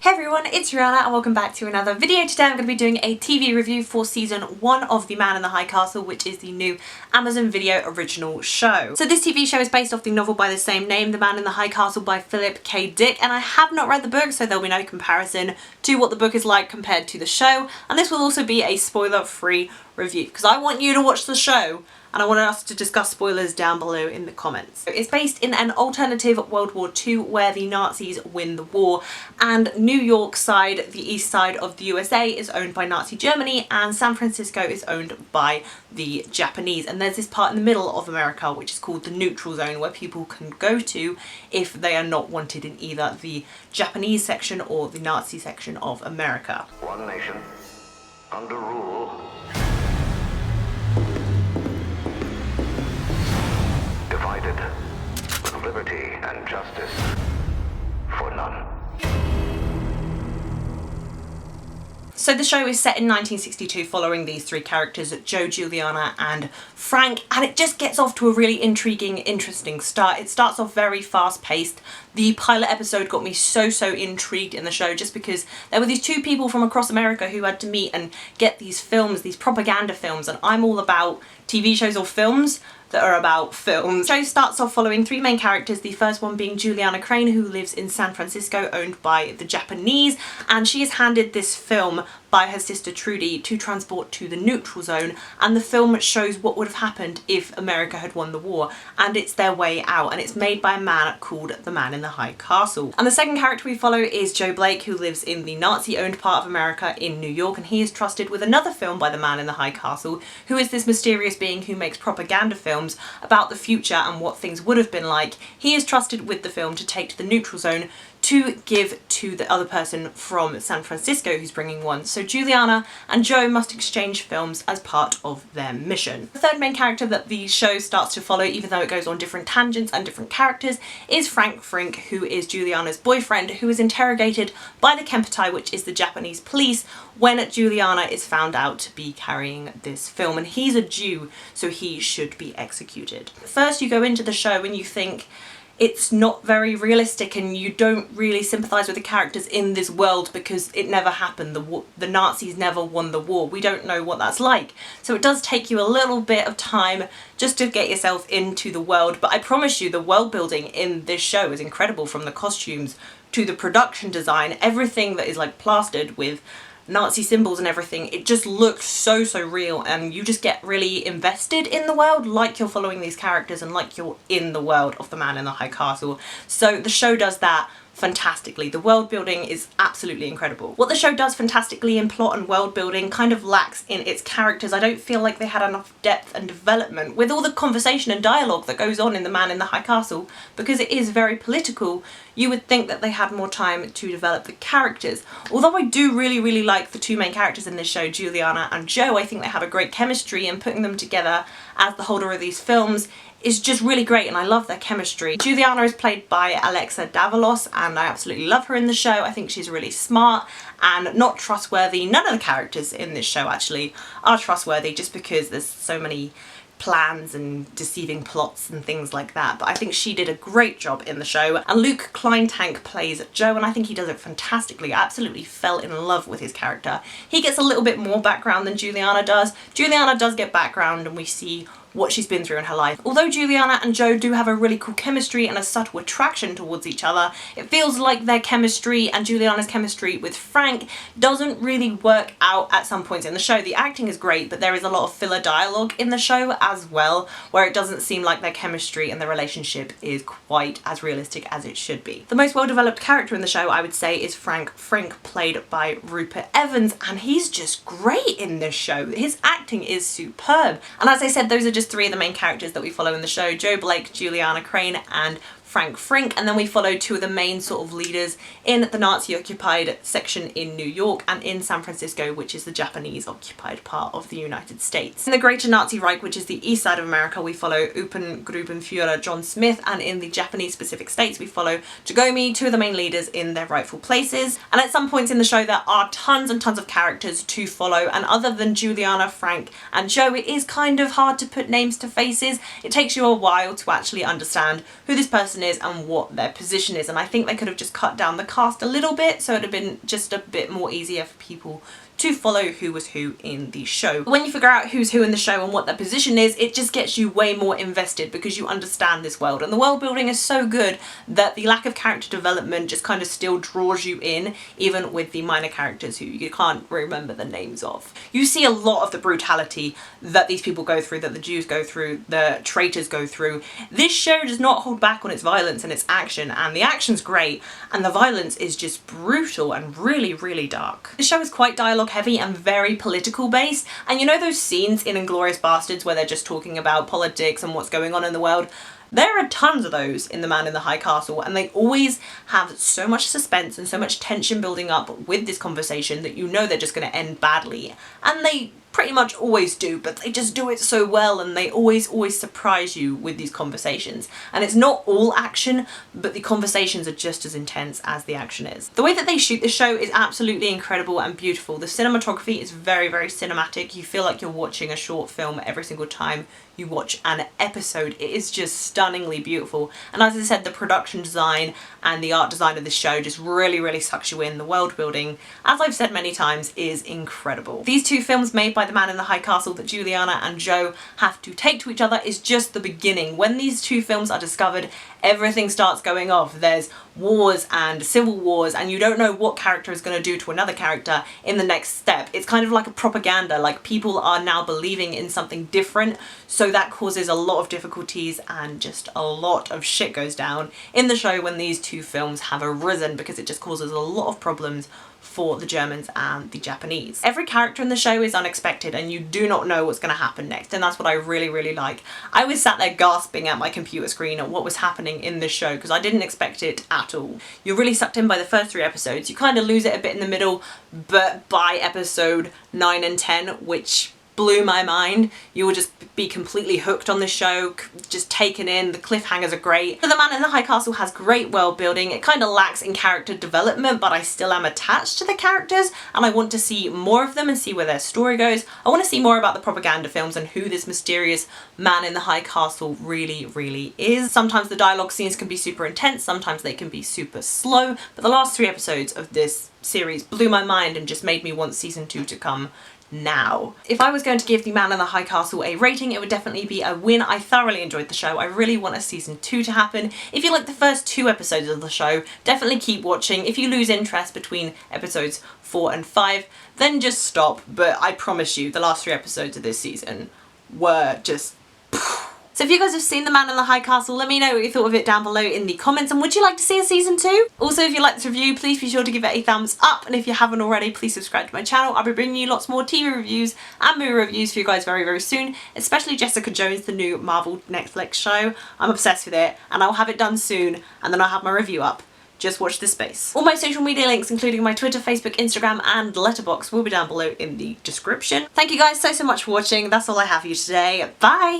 Hey everyone, it's Rihanna and welcome back to another video. Today I'm going to be doing a TV review for season 1 of The Man in the High Castle, which is the new Amazon Video original show. So this TV show is based off the novel by the same name, The Man in the High Castle by Philip K. Dick, and I have not read the book, so there'll be no comparison to what the book is like compared to the show, and this will also be a spoiler-free review because I want you to watch the show and I wanted us to discuss spoilers down below in the comments. It's based in an alternative World War II where the Nazis win the war, and New York side, the east side of the USA, is owned by Nazi Germany and San Francisco is owned by the Japanese. And there's this part in the middle of America which is called the neutral zone where people can go to if they are not wanted in either the Japanese section or the Nazi section of America. One nation, under rule, divided, with liberty and justice for none. So the show is set in 1962 following these three characters, Joe, Juliana and Frank, and it just gets off to a really intriguing, interesting start. It starts off very fast-paced. The pilot episode got me so intrigued in the show just because there were these two people from across America who had to meet and get these films, these propaganda films, and I'm all about TV shows or films that are about films. The show starts off following three main characters, the first one being Juliana Crane, who lives in San Francisco, owned by the Japanese, and she is handed this film by her sister Trudy to transport to the neutral zone, and the film shows what would have happened if America had won the war, and it's their way out, and it's made by a man called The Man in the High Castle. And the second character we follow is Joe Blake, who lives in the Nazi-owned part of America in New York, and he is trusted with another film by The Man in the High Castle, who is this mysterious being who makes propaganda films about the future and what things would have been like. He is trusted with the film to take to the neutral zone to give to the other person from San Francisco who's bringing one. So Juliana and Joe must exchange films as part of their mission. The third main character that the show starts to follow, even though it goes on different tangents and different characters, is Frank Frink, who is Juliana's boyfriend, who is interrogated by the Kempeitai, which is the Japanese police, when Juliana is found out to be carrying this film, and he's a Jew, so he should be executed. First you go into the show and you think it's not very realistic and you don't really sympathise with the characters in this world because it never happened. The Nazis never won the war. We don't know what that's like. So it does take you a little bit of time just to get yourself into the world, but I promise you the world building in this show is incredible, from the costumes to the production design, everything that is like plastered with Nazi symbols and everything. It just looks so real, and you just get really invested in the world, like you're following these characters and like you're in the world of The Man in the High Castle. So the show does that fantastically. The world building is absolutely incredible. What the show does fantastically in plot and world building kind of lacks in its characters. I don't feel like they had enough depth and development with all the conversation and dialogue that goes on in The Man in the High Castle, because it is very political. You would think that they had more time to develop the characters. Although I do really like the two main characters in this show, Juliana and Joe, I think they have a great chemistry, and putting them together as the holder of these films is just really great, and I love their chemistry. Juliana is played by Alexa Davalos, and I absolutely love her in the show. I think she's really smart and not trustworthy. None of the characters in this show actually are trustworthy, just because there's so many plans and deceiving plots and things like that, but I think she did a great job in the show. And Luke Kleintank plays Joe, and I think he does it fantastically. I absolutely fell in love with his character. He gets a little bit more background than Juliana does. Juliana does get background and we see what she's been through in her life. Although Juliana and Joe do have a really cool chemistry and a subtle attraction towards each other, it feels like their chemistry and Juliana's chemistry with Frank doesn't really work out at some points in the show. The acting is great, but there is a lot of filler dialogue in the show as well, where it doesn't seem like their chemistry and their relationship is quite as realistic as it should be. The most well-developed character in the show, I would say, is Frank Frink, played by Rupert Evans, and he's just great in this show. His acting is superb. And as I said, those are just three of the main characters that we follow in the show: Joe Blake, Juliana Crane and Frank Frink, and then we follow two of the main sort of leaders in the Nazi-occupied section in New York and in San Francisco, which is the Japanese-occupied part of the United States. In the Greater Nazi Reich, which is the east side of America, we follow Obergruppenführer John Smith, and in the Japanese Pacific States we follow Jagomi, two of the main leaders in their rightful places. And at some points in the show there are tons and tons of characters to follow, and other than Juliana, Frank and Joe, it is kind of hard to put names to faces. It takes you a while to actually understand who this person is and what their position is. And I think they could have just cut down the cast a little bit so it would have been just a bit more easier for people to follow who was who in the show. But when you figure out who's who in the show and what their position is, it just gets you way more invested because you understand this world. And the world building is so good that the lack of character development just kind of still draws you in, even with the minor characters who you can't remember the names of. You see a lot of the brutality that these people go through, that the Jews go through, the traitors go through. This show does not hold back on its violence and its action, and the action's great, and the violence is just brutal and really, really dark. The show is quite dialogue heavy and very political based, and you know those scenes in Inglourious Basterds where they're just talking about politics and what's going on in the world? There are tons of those in The Man in the High Castle, and they always have so much suspense and so much tension building up with this conversation that you know they're just going to end badly. And they pretty much always do, but they just do it so well, and they always surprise you with these conversations. And it's not all action, but the conversations are just as intense as the action is. The way that they shoot this show is absolutely incredible and beautiful. The cinematography is very, very cinematic. You feel like you're watching a short film every single time you watch an episode. It is just stunningly beautiful. And as I said, the production design and the art design of this show just really, really sucks you in. The world building, as I've said many times, is incredible. These two films made by The Man in the High Castle that Juliana and Joe have to take to each other is just the beginning. When these two films are discovered, everything starts going off. There's wars and civil wars, and you don't know what character is going to do to another character in the next step. It's kind of like a propaganda, like people are now believing in something different, so that causes a lot of difficulties and just a lot of shit goes down in the show when these two films have arisen, because it just causes a lot of problems for the Germans and the Japanese. Every character in the show is unexpected and you do not know what's going to happen next, and that's what I really, really like. I was sat there gasping at my computer screen at what was happening in this show because I didn't expect it at all. You're really sucked in by the first 3 episodes. You kind of lose it a bit in the middle, but by episode 9 and 10, which blew my mind, you will just be completely hooked on the show, just taken in. The cliffhangers are great. The Man in the High Castle has great world building. It kind of lacks in character development, but I still am attached to the characters and I want to see more of them and see where their story goes. I want to see more about the propaganda films and who this mysterious man in the High Castle really, really is. Sometimes the dialogue scenes can be super intense, sometimes they can be super slow, but the last 3 episodes of this series blew my mind and just made me want season 2 to come now. If I was going to give The Man in the High Castle a rating, it would definitely be a win. I thoroughly enjoyed the show. I really want a season 2 to happen. If you like the first 2 episodes of the show, definitely keep watching. If you lose interest between episodes 4 and 5, then just stop. But I promise you, the last 3 episodes of this season were just... So if you guys have seen The Man in the High Castle, let me know what you thought of it down below in the comments, and would you like to see a season 2? Also, if you like this review, please be sure to give it a thumbs up, and if you haven't already, please subscribe to my channel. I'll be bringing you lots more TV reviews and movie reviews for you guys very, very soon, especially Jessica Jones, the new Marvel Netflix show. I'm obsessed with it, and I'll have it done soon, and then I'll have my review up. Just watch this space. All my social media links, including my Twitter, Facebook, Instagram, and Letterboxd, will be down below in the description. Thank you guys so much for watching. That's all I have for you today. Bye!